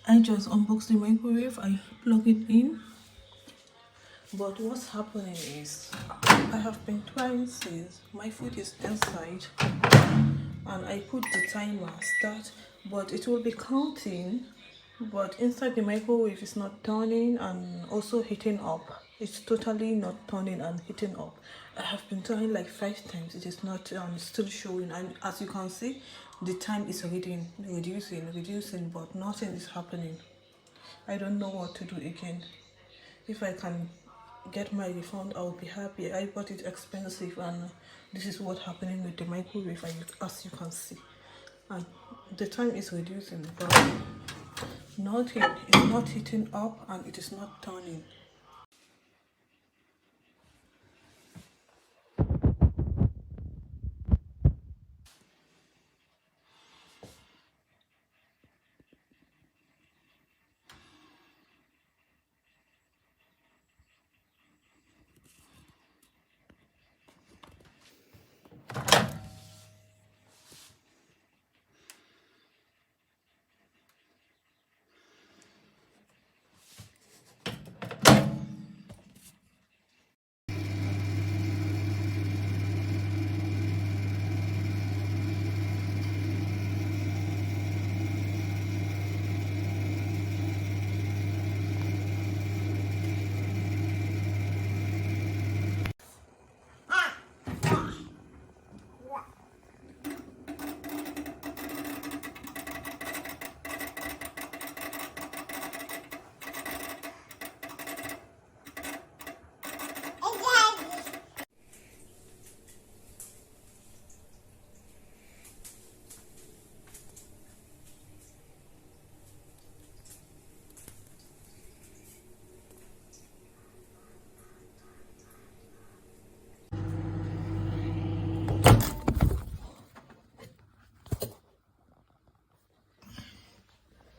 I just unboxed the microwave, I plug it in. But what's happening is I have been trying since my food is inside and I put the timer start, but it will be counting, but inside the microwave it's not turning and also heating up. It's totally not turning and heating up. I have been trying like 5 times. It is not still showing, and as you can see the time is reducing, but nothing is happening. I don't know what to do again. If I can get my refund, I'll be happy. I bought it expensive, and this is what happening with the microwave, as you can see. And the time is reducing, but nothing. It's not heating up and it is not turning.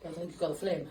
I think you got a flame.